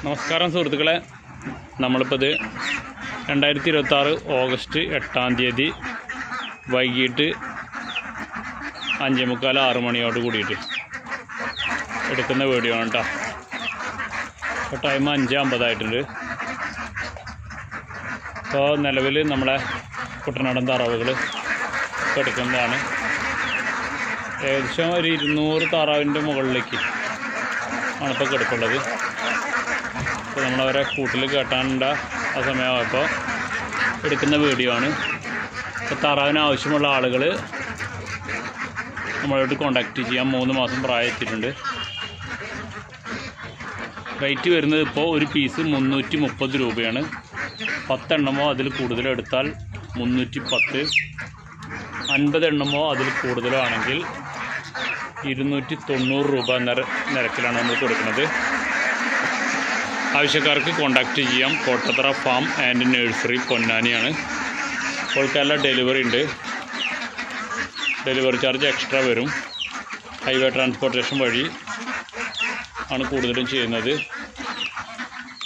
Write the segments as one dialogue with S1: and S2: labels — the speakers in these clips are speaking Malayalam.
S1: നമസ്കാരം സുഹൃത്തുക്കളെ, നമ്മളിപ്പോൾ ഇത് 2026 ഓഗസ്റ്റ് 8-ാം തീയതി വൈകിട്ട് 5:45 മണിയോട് കൂടിയിട്ട് എടുക്കുന്ന വീഡിയോ ആണ് കേട്ടോ. ഇപ്പോൾ ടൈം 5:50 ആയിട്ടുണ്ട്. ഇപ്പോൾ നിലവിൽ നമ്മളെ കുട്ടനാടൻ താറാവുകൾ എടുക്കുന്നതാണ്. ഏകദേശം ഒരു 200 താറാവിൻ്റെ മുകളിലേക്ക് ആണ് ഇപ്പോൾ കിടപ്പുള്ളത്. അപ്പോൾ നമ്മളവരെ കൂട്ടിൽ കെട്ടാനുള്ള ആ സമയമായപ്പോൾ എടുക്കുന്ന വീഡിയോ ആണ്. ഇപ്പോൾ താറാവിന് ആവശ്യമുള്ള ആളുകൾ നമ്മളോട് കോണ്ടാക്റ്റ് ചെയ്യാം. 3 മാസം പ്രായം എത്തിയിട്ടുണ്ട്. റേറ്റ് വരുന്നത് ഇപ്പോൾ ഒരു പീസ് 330 രൂപയാണ്. 10 എണ്ണമോ അതിൽ കൂടുതലോ എടുത്താൽ 310, 50 എണ്ണമോ അതിൽ കൂടുതലോ ആണെങ്കിൽ 290 രൂപ നിരക്കിലാണ് നമ്മൾ കൊടുക്കുന്നത്. ആവശ്യക്കാർക്ക് കോണ്ടാക്റ്റ് ചെയ്യാം. കോട്ടത്തറ ഫാം ആൻഡ് നഴ്സറി പൊന്നാനിയാണ്. ഓൾക്കെല്ലാം ഡെലിവറി ഉണ്ട്. ഡെലിവറി ചാർജ് എക്സ്ട്രാ വരും. ഹൈവേ ട്രാൻസ്പോർട്ടേഷൻ വഴി ആണ് കൂടുതലും ചെയ്യുന്നത്.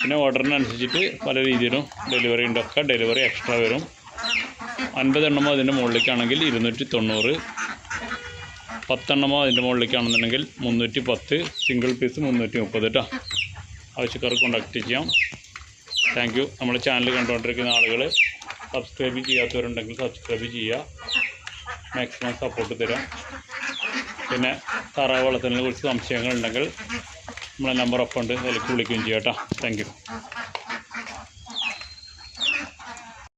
S1: പിന്നെ ഓർഡറിനനുസരിച്ചിട്ട് പല രീതിയിലും ഡെലിവറി ഉണ്ട്. ഒക്കെ ഡെലിവറി എക്സ്ട്രാ വരും. 50 എണ്ണമോ അതിൻ്റെ മുകളിലേക്കാണെങ്കിൽ 290, 10 എണ്ണമോ അതിൻ്റെ മുകളിലേക്കാണെന്നുണ്ടെങ്കിൽ 310, സിംഗിൾ പീസ് 330 കേട്ടോ. ആവശ്യക്കാർക്ക് കോണ്ടാക്റ്റ് ചെയ്യാം. Thank you. നമ്മുടെ ചാനൽ കണ്ടുകൊണ്ടിരിക്കുന്ന ആളുകൾ സബ്സ്ക്രൈബ് ചെയ്യാത്തവരുണ്ടെങ്കിൽ സബ്സ്ക്രൈബ് ചെയ്യുക. മാക്സിമം സപ്പോർട്ട് തരാം. പിന്നെ താറാവ് വളർത്തുന്നതിനെ കുറിച്ച് സംശയങ്ങളുണ്ടെങ്കിൽ നമ്മളെ നമ്പർ ഒപ്പം ഉണ്ട്, അതിലേക്ക് വിളിക്കുകയും ചെയ്യാം കേട്ടോ. Thank you.